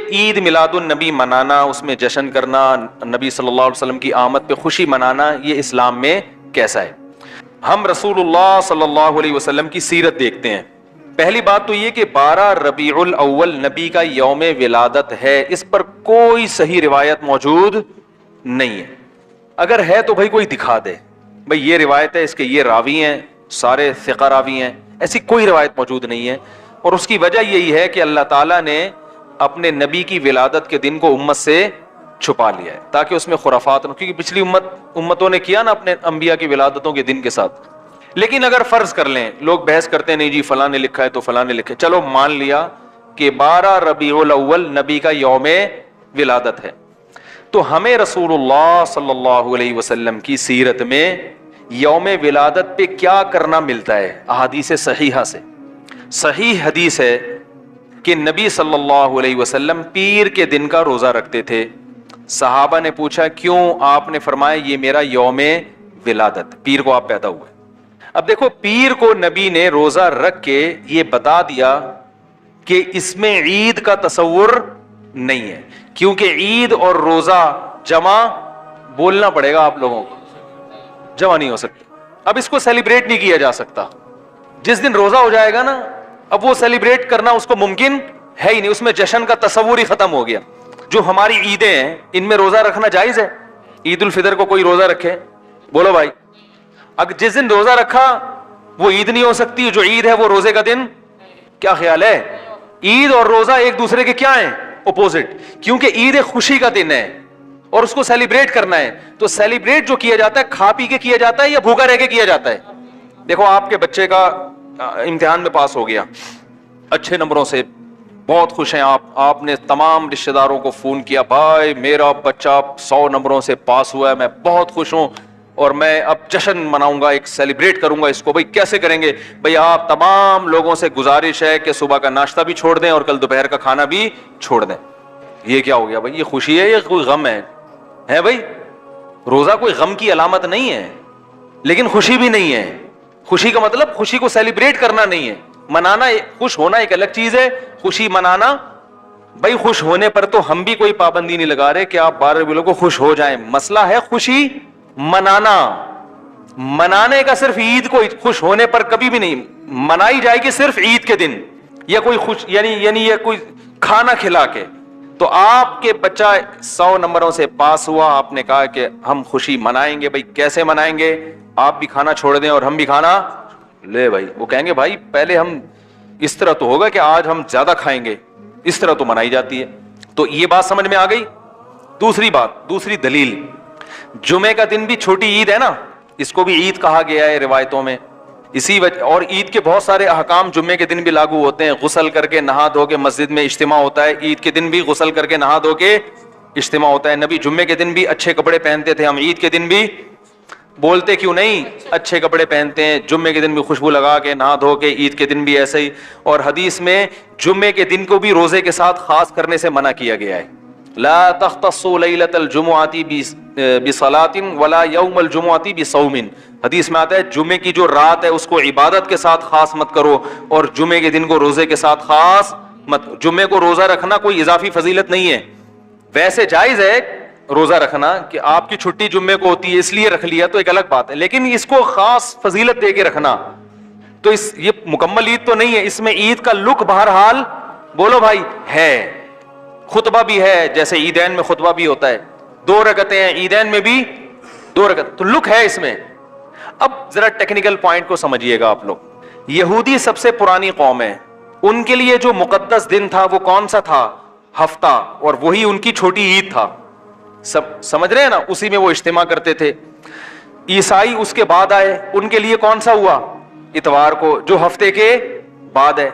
عید میلاد النبی منانا، اس میں جشن کرنا، نبی صلی اللہ علیہ وسلم کی آمد پہ خوشی منانا، یہ اسلام میں کیسا ہے؟ ہم رسول اللہ صلی اللہ علیہ وسلم کی سیرت دیکھتے ہیں. پہلی بات تو یہ کہ 12 ربیع الاول نبی کا یوم ولادت ہے، اس پر کوئی صحیح روایت موجود نہیں ہے. اگر ہے تو بھائی کوئی دکھا دے، بھائی یہ روایت ہے، اس کے یہ راوی ہیں، سارے ثقہ راوی ہیں. ایسی کوئی روایت موجود نہیں ہے، اور اس کی وجہ یہی ہے کہ اللہ تعالیٰ نے اپنے نبی کی ولادت کے دن کو امت سے چھپا لیا ہے تاکہ اس میں خرافات نہ، کیونکہ پچھلی امتوں نے کیا نا اپنے انبیاء کی ولادتوں کے دن کے ساتھ. لیکن اگر فرض کر لیں، لوگ بحث کرتے ہیں نہیں جی فلاں نے لکھا ہے تو فلاں نے لکھا ہے، چلو مان لیا کہ 12 ربیع الاول نبی کا یوم ولادت ہے، تو ہمیں رسول اللہ صلی اللہ علیہ وسلم کی سیرت میں یوم ولادت پہ کیا کرنا ملتا ہے؟ احادیث صحیحہ سے صحیح حدیث ہے کہ نبی صلی اللہ علیہ وسلم پیر کے دن کا روزہ رکھتے تھے. صحابہ نے پوچھا کیوں؟ آپ نے فرمایا یہ میرا یوم ولادت، پیر کو آپ پیدا ہوئے. اب دیکھو، پیر کو نبی نے روزہ رکھ کے یہ بتا دیا کہ اس میں عید کا تصور نہیں ہے، کیونکہ عید اور روزہ جمع بولنا پڑے گا آپ لوگوں کو، جمع نہیں ہو سکتا. اب اس کو سیلیبریٹ نہیں کیا جا سکتا. جس دن روزہ ہو جائے گا نا، اب وہ سیلیبریٹ کرنا اس کو ممکن ہے ہی نہیں، اس میں جشن کا تصور ہی ختم ہو گیا. جو ہماری عیدیں ہیں ان میں روزہ رکھنا جائز ہے؟ عید الفطر کو کوئی روزہ رکھے؟ بولو بھائی. اگر جس دن روزہ رکھا وہ عید نہیں ہو سکتی، جو عید ہے وہ روزے کا دن. کیا خیال ہے؟ عید اور روزہ ایک دوسرے کے کیا ہیں؟ اپوزٹ. کیونکہ عید ایک خوشی کا دن ہے اور اس کو سیلیبریٹ کرنا ہے. تو سیلیبریٹ جو کیا جاتا ہے کھا پی کے کیا جاتا ہے یا بھوکا رہ کے کیا جاتا ہے؟ دیکھو، آپ کے بچے کا امتحان میں پاس ہو گیا اچھے نمبروں سے، بہت خوش ہیں آپ نے تمام رشتہ داروں کو فون کیا، بھائی میرا بچہ 100 نمبروں سے پاس ہوا ہے، میں بہت خوش ہوں اور میں اب جشن مناؤں گا، ایک سیلیبریٹ کروں گا اس کو. بھائی کیسے کریں گے؟ بھائی آپ تمام لوگوں سے گزارش ہے کہ صبح کا ناشتہ بھی چھوڑ دیں اور کل دوپہر کا کھانا بھی چھوڑ دیں. یہ کیا ہو گیا بھائی؟ یہ خوشی ہے یا کوئی غم ہے بھائی؟ روزہ کوئی غم کی علامت نہیں ہے، لیکن خوشی بھی نہیں ہے. خوشی کا مطلب خوشی کو سیلیبریٹ کرنا نہیں ہے، منانا. خوش ہونا ایک الگ چیز ہے، خوشی منانا. بھائی خوش ہونے پر تو ہم بھی کوئی پابندی نہیں لگا رہے کہ آپ 12 ربیع کو خوش ہو جائیں. مسئلہ ہے خوشی منانا. منانے کا صرف عید کو خوش ہونے پر کبھی بھی نہیں منائی جائے گی، صرف عید کے دن یا کوئی خوش یعنی یہ کوئی کھانا کھلا کے. تو آپ کے بچہ 100 نمبروں سے پاس ہوا، آپ نے کہا کہ ہم خوشی منائیں گے. بھائی کیسے منائیں گے؟ آپ بھی کھانا چھوڑ دیں اور ہم بھی کھانا لے. بھائی وہ کہیں گے بھائی پہلے ہم اس طرح تو ہوگا کہ آج ہم زیادہ کھائیں گے، اس طرح تو منائی جاتی ہے. تو یہ بات سمجھ میں آ گئی. دوسری بات، دوسری دلیل، جمعے کا دن بھی چھوٹی عید ہے نا، اس کو بھی عید کہا گیا ہے روایتوں میں. اسی وجہ اور عید کے بہت سارے احکام جمعے کے دن بھی لاگو ہوتے ہیں. غسل کر کے نہا دھو کے مسجد میں اجتماع ہوتا ہے، عید کے دن بھی غسل کر کے نہا دھو کے اجتماع ہوتا ہے. نبی جمعے کے دن بھی اچھے کپڑے پہنتے تھے، ہم عید کے دن بھی بولتے کیوں نہیں اچھے کپڑے پہنتے ہیں. جمعے کے دن بھی خوشبو لگا کے نہا دھو کے، عید کے دن بھی ایسے ہی. اور حدیث میں جمعے کے دن کو بھی روزے کے ساتھ خاص کرنے سے منع کیا گیا ہے. لا تختصوا لیلۃ الجمعۃ بصلاۃ ولا یوم الجمعۃ بصوم. حدیث میں آتا ہے جمعے کی جو رات ہے اس کو عبادت کے ساتھ خاص مت کرو اور جمعے کے دن کو روزے کے ساتھ خاص مت. جمعے کو روزہ رکھنا کوئی اضافی فضیلت نہیں ہے. ویسے جائز ہے روزہ رکھنا کہ آپ کی چھٹی جمعے کو ہوتی ہے اس لیے رکھ لیا تو ایک الگ بات ہے، لیکن اس کو خاص فضیلت دے کے رکھنا تو یہ مکمل عید تو نہیں ہے. اس میں عید کا لک بہرحال بولو بھائی ہے. خطبہ بھی ہے، جیسے عیدین میں خطبہ بھی ہوتا ہے، 2 رکعتیں ہیں، عیدین میں بھی 2 رکعت، تو لک ہے اس میں. اب ذرا ٹیکنیکل پوائنٹ کو سمجھیے گا آپ لوگ. یہودی سب سے پرانی قوم ہے، ان کے لیے جو مقدس دن تھا وہ کون سا تھا؟ ہفتہ، اور وہی ان کی چھوٹی عید تھا. سب سمجھ رہے ہیں نا؟ اسی میں وہ اجتماع کرتے تھے. عیسائی اس کے بعد آئے، ان کے لیے کون سا ہوا؟ اتوار کو، جو ہفتے کے بعد ہے.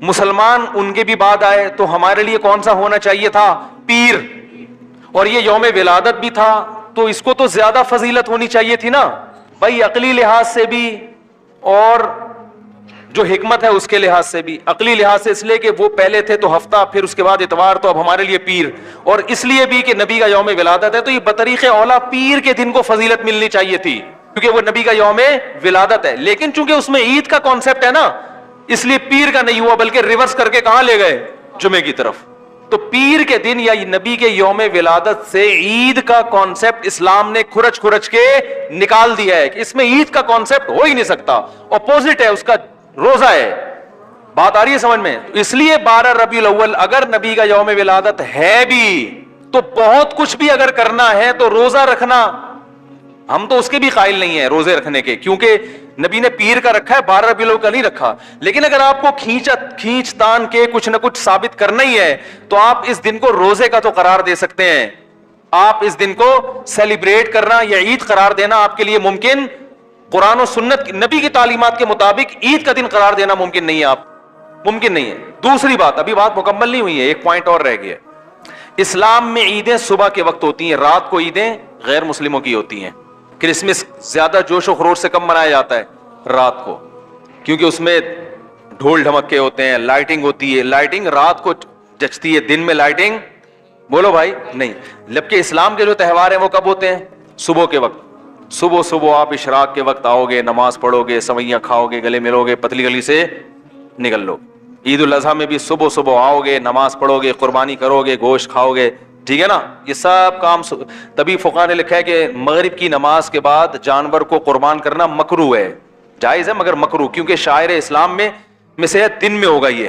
مسلمان ان کے بھی بعد آئے، تو ہمارے لیے کون سا ہونا چاہیے تھا؟ پیر. اور یہ یوم ولادت بھی تھا تو اس کو تو زیادہ فضیلت ہونی چاہیے تھی نا بھائی، عقلی لحاظ سے بھی اور جو حکمت ہے اس کے لحاظ سے بھی. عقلی لحاظ سے اس لیے کہ وہ پہلے تھے تو ہفتہ، پھر اس کے بعد اتوار، تو اب ہمارے لیے پیر. اور اس لیے بھی کہ نبی کا یوم ولادت ہے تو یہ بطریق اولا پیر کے دن کو فضیلت ملنی چاہیے تھی کیونکہ وہ نبی کا یوم ولادت ہے. لیکن چونکہ اس میں عید کا کانسیپٹ ہے نا، اس لیے پیر کا نہیں ہوا بلکہ ریورس کر کے کہاں لے گئے؟ جمعے کی طرف. تو پیر کے دن یا نبی کے یوم ولادت سے عید کا کانسیپٹ اسلام نے کھرچ کھرچ کے نکال دیا ہے کہ اس میں عید کا کانسیپٹ ہو ہی نہیں سکتا, اپوزٹ ہے اس کا, روزہ ہے. بات آ رہی ہے سمجھ میں؟ اس لیے 12 ربیع الاول اگر نبی کا یوم ولادت ہے بھی تو بہت کچھ بھی اگر کرنا ہے تو روزہ رکھنا, ہم تو اس کے بھی قائل نہیں ہیں روزے رکھنے کے, کیونکہ نبی نے پیر کا رکھا ہے, 12 ربیع الاول کا نہیں رکھا. لیکن اگر آپ کو کھینچ تان کے کچھ نہ کچھ ثابت کرنا ہی ہے تو آپ اس دن کو روزے کا تو قرار دے سکتے ہیں. آپ اس دن کو سیلیبریٹ کرنا یا عید قرار دینا آپ کے لیے ممکن, قرآن و سنت نبی کی تعلیمات کے مطابق عید کا دن قرار دینا ممکن نہیں ہے, آپ ممکن نہیں ہے. دوسری بات, ابھی بات مکمل نہیں ہوئی ہے, ایک پوائنٹ اور رہ گیا. اسلام میں عیدیں صبح کے وقت ہوتی ہیں, رات کو عیدیں غیر مسلموں کی ہوتی ہیں. کرسمس زیادہ جوش و خروش سے کم منایا جاتا ہے رات کو, کیونکہ اس میں ڈھول ڈھمکے ہوتے ہیں, لائٹنگ ہوتی ہے. لائٹنگ رات کو جچتی ہے, دن میں لائٹنگ بولو بھائی نہیں. جبکہ اسلام کے جو تہوار ہیں وہ کب ہوتے ہیں؟ صبح کے وقت. صبح آپ اشراق کے وقت آؤ گے, نماز پڑھو گے, سوئیاں کھاؤ گے, گلے ملو گے, پتلی گلی سے نکل لو. عید الاضحیٰ میں بھی صبح آؤ گے, نماز پڑھو گے, قربانی کرو گے, گوشت کھاؤ گے, ٹھیک ہے نا. یہ سب کام تبھی فقہا نے لکھا ہے کہ مغرب کی نماز کے بعد جانور کو قربان کرنا مکروہ ہے, جائز ہے مگر مکروہ, کیونکہ شاعر اسلام میں سے دن میں ہوگا. یہ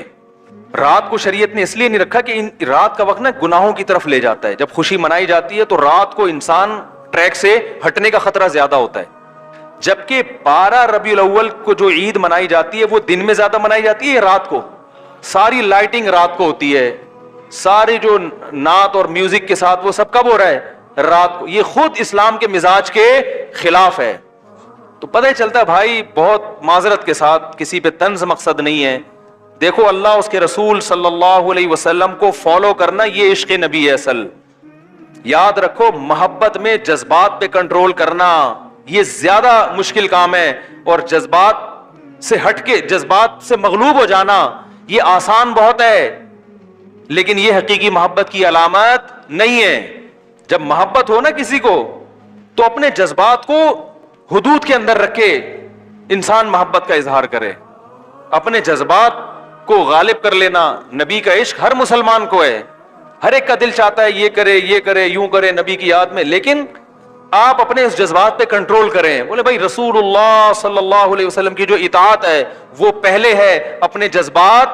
رات کو شریعت نے اس لیے نہیں رکھا کہ رات کا وقت نا گناہوں کی طرف لے جاتا ہے. جب خوشی منائی جاتی ہے تو رات کو انسان ٹریک سے ہٹنے کا خطرہ زیادہ ہوتا ہے. جبکہ 12 ربیع الاول کو جو عید منائی جاتی ہے وہ دن میں زیادہ منائی جاتی ہے, رات کو. ساری لائٹنگ رات کو ہوتی ہے, ساری جو نعت اور میوزک کے ساتھ وہ سب کب ہو رہا ہے؟ رات کو. یہ خود اسلام کے مزاج کے خلاف ہے. تو پتہ ہی چلتا ہے بھائی, بہت معذرت کے ساتھ, کسی پہ طنز مقصد نہیں ہے. دیکھو اللہ اس کے رسول صلی اللہ علیہ وسلم کو فالو کرنا یہ عشق نبی ہے اصل. یاد رکھو, محبت میں جذبات پہ کنٹرول کرنا یہ زیادہ مشکل کام ہے, اور جذبات سے ہٹ کے جذبات سے مغلوب ہو جانا یہ آسان بہت ہے, لیکن یہ حقیقی محبت کی علامت نہیں ہے. جب محبت ہو نا کسی کو تو اپنے جذبات کو حدود کے اندر رکھے انسان محبت کا اظہار کرے, اپنے جذبات کو غالب کر لینا. نبی کا عشق ہر مسلمان کو ہے, ہر ایک کا دل چاہتا ہے یہ کرے یوں کرے نبی کی یاد میں, لیکن آپ اپنے اس جذبات پہ کنٹرول کریں. بولے بھائی رسول اللہ صلی اللہ علیہ وسلم کی جو اطاعت ہے وہ پہلے ہے, اپنے جذبات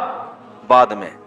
بعد میں.